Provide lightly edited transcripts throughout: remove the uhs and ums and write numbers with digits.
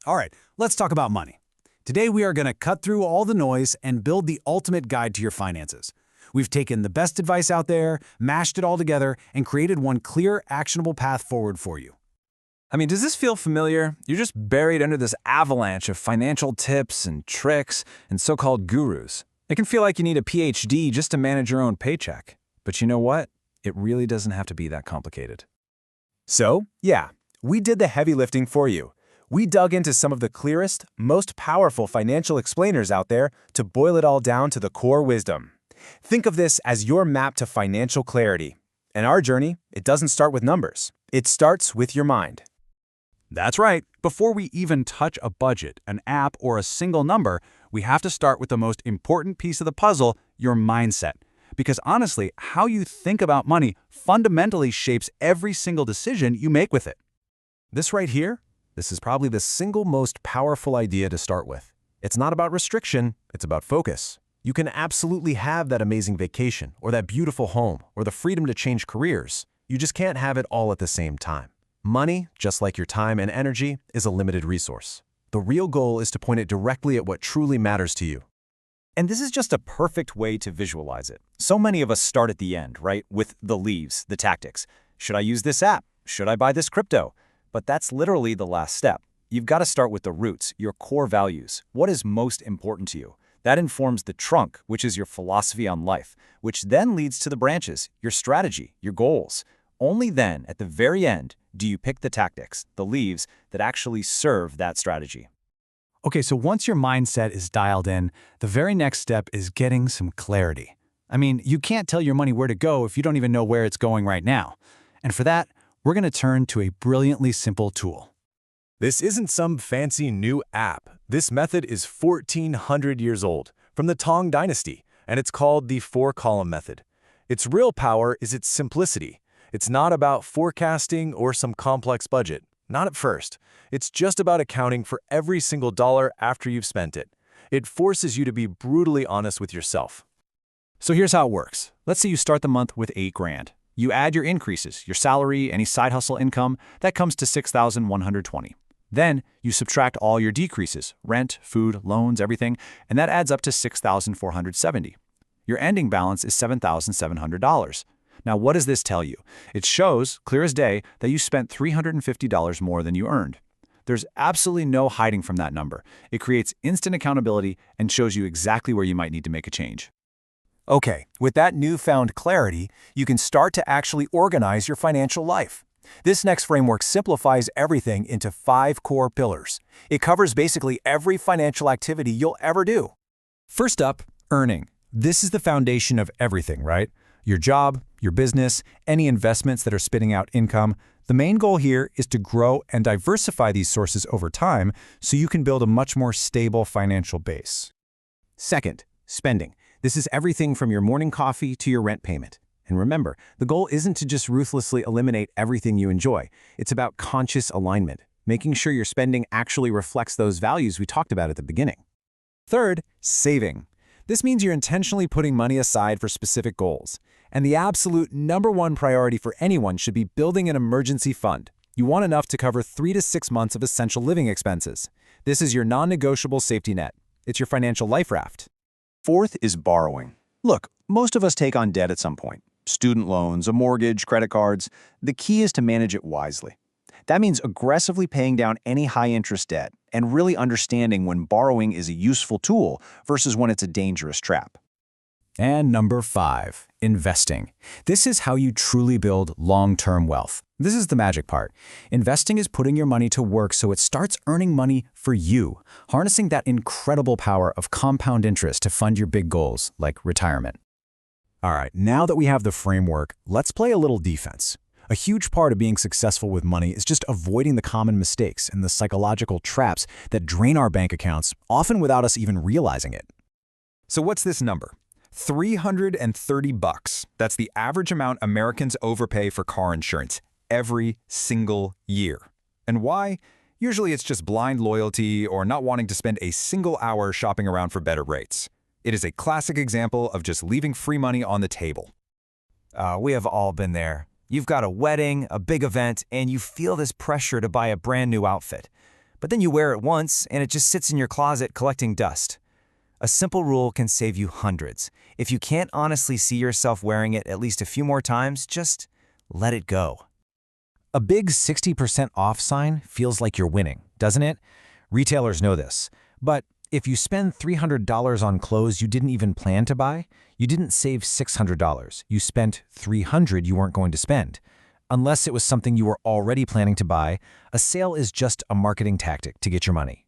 All right, let's talk about money. Today we are going to cut through all the noise and build the ultimate guide to your finances. We've taken the best advice out there, mashed it all together, and created one clear, actionable path forward for you. I mean, does this feel familiar? You're just buried under this avalanche of financial tips and tricks and so-called gurus. It can feel like you need a PhD just to manage your own paycheck. But you know what? It really doesn't have to be that complicated. So, yeah, we did the heavy lifting for you. We dug into some of the clearest, most powerful financial explainers out there to boil it all down to the core wisdom. Think of this as your map to financial clarity. And our journey, it doesn't start with numbers. It starts with your mind. That's right. Before we even touch a budget, an app, or a single number, we have to start with the most important piece of the puzzle, your mindset. Because honestly, how you think about money fundamentally shapes every single decision you make with it. This right here, this is probably the single most powerful idea to start with. It's not about restriction, it's about focus. You can absolutely have that amazing vacation, or that beautiful home, or the freedom to change careers. You just can't have it all at the same time. Money, just like your time and energy, is a limited resource. The real goal is to point it directly at what truly matters to you. And this is just a perfect way to visualize it. So many of us start at the end, right? With the leaves, the tactics. Should I use this app? Should I buy this crypto? But that's literally the last step. You've got to start with the roots, your core values. What is most important to you? That informs the trunk, which is your philosophy on life, which then leads to the branches, your strategy, your goals. Only then, at the very end, do you pick the tactics, the leaves, that actually serve that strategy. Okay, so once your mindset is dialed in, the very next step is getting some clarity. I mean, you can't tell your money where to go if you don't even know where it's going right now. And for that, we're going to turn to a brilliantly simple tool. This isn't some fancy new app. This method is 1,400 years old, from the Tang Dynasty, and it's called the four-column method. Its real power is its simplicity. It's not about forecasting or some complex budget. Not at first. It's just about accounting for every single dollar after you've spent it. It forces you to be brutally honest with yourself. So here's how it works. Let's say you start the month with $8,000. You add your increases, your salary, any side hustle income, that comes to $6,120. Then you subtract all your decreases, rent, food, loans, everything, and that adds up to $6,470. Your ending balance is $7,700. Now, what does this tell you? It shows, clear as day, that you spent $350 more than you earned. There's absolutely no hiding from that number. It creates instant accountability and shows you exactly where you might need to make a change. Okay, with that newfound clarity, you can start to actually organize your financial life. This next framework simplifies everything into 5 core pillars. It covers basically every financial activity you'll ever do. First up, earning. This is the foundation of everything, right? Your job, your business, any investments that are spitting out income. The main goal here is to grow and diversify these sources over time so you can build a much more stable financial base. Second, spending. This is everything from your morning coffee to your rent payment. And remember, the goal isn't to just ruthlessly eliminate everything you enjoy. It's about conscious alignment, making sure your spending actually reflects those values we talked about at the beginning. Third, saving. This means you're intentionally putting money aside for specific goals. And the absolute #1 priority for anyone should be building an emergency fund. You want enough to cover 3 to 6 months of essential living expenses. This is your non-negotiable safety net. It's your financial life raft. Fourth is borrowing. Look, most of us take on debt at some point. Student loans, a mortgage, credit cards. The key is to manage it wisely. That means aggressively paying down any high-interest debt and really understanding when borrowing is a useful tool versus when it's a dangerous trap. And number 5, investing. This is how you truly build long-term wealth. This is the magic part. Investing is putting your money to work so it starts earning money for you, harnessing that incredible power of compound interest to fund your big goals like retirement. All right, now that we have the framework, let's play a little defense. A huge part of being successful with money is just avoiding the common mistakes and the psychological traps that drain our bank accounts, often without us even realizing it. So what's this number? $330. That's the average amount Americans overpay for car insurance every single year. And why? Usually it's just blind loyalty or not wanting to spend a single hour shopping around for better rates. It is a classic example of just leaving free money on the table. We have all been there. You've got a wedding, a big event, and you feel this pressure to buy a brand new outfit. But then you wear it once, and it just sits in your closet collecting dust. A simple rule can save you hundreds. If you can't honestly see yourself wearing it at least a few more times, just let it go. A big 60% off sign feels like you're winning, doesn't it? Retailers know this. But if you spend $300 on clothes you didn't even plan to buy, you didn't save $600. You spent $300 you weren't going to spend. Unless it was something you were already planning to buy, a sale is just a marketing tactic to get your money.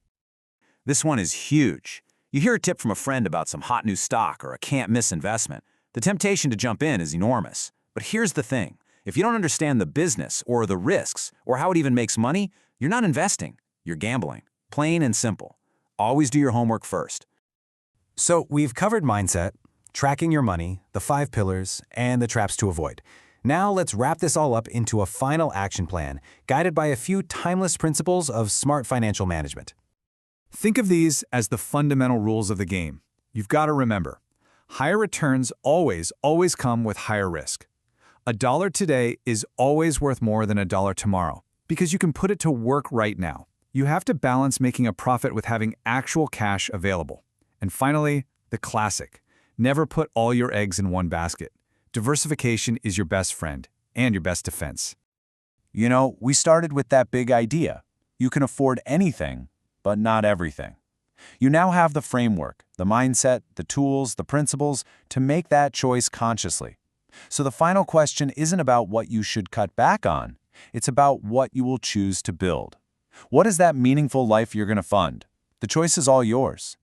This one is huge. You hear a tip from a friend about some hot new stock or a can't-miss investment. The temptation to jump in is enormous. But here's the thing. If you don't understand the business or the risks or how it even makes money, you're not investing. You're gambling. Plain and simple. Always do your homework first. So we've covered mindset, tracking your money, the 5 pillars, and the traps to avoid. Now let's wrap this all up into a final action plan, guided by a few timeless principles of smart financial management. Think of these as the fundamental rules of the game. You've got to remember, higher returns always come with higher risk. $1 today is always worth more than $1 tomorrow, because you can put it to work right now. You have to balance making a profit with having actual cash available. And finally, the classic. Never put all your eggs in one basket. Diversification is your best friend and your best defense. You know, we started with that big idea. You can afford anything, but not everything. You now have the framework, the mindset, the tools, the principles to make that choice consciously. So the final question isn't about what you should cut back on. It's about what you will choose to build. What is that meaningful life you're going to fund? The choice is all yours.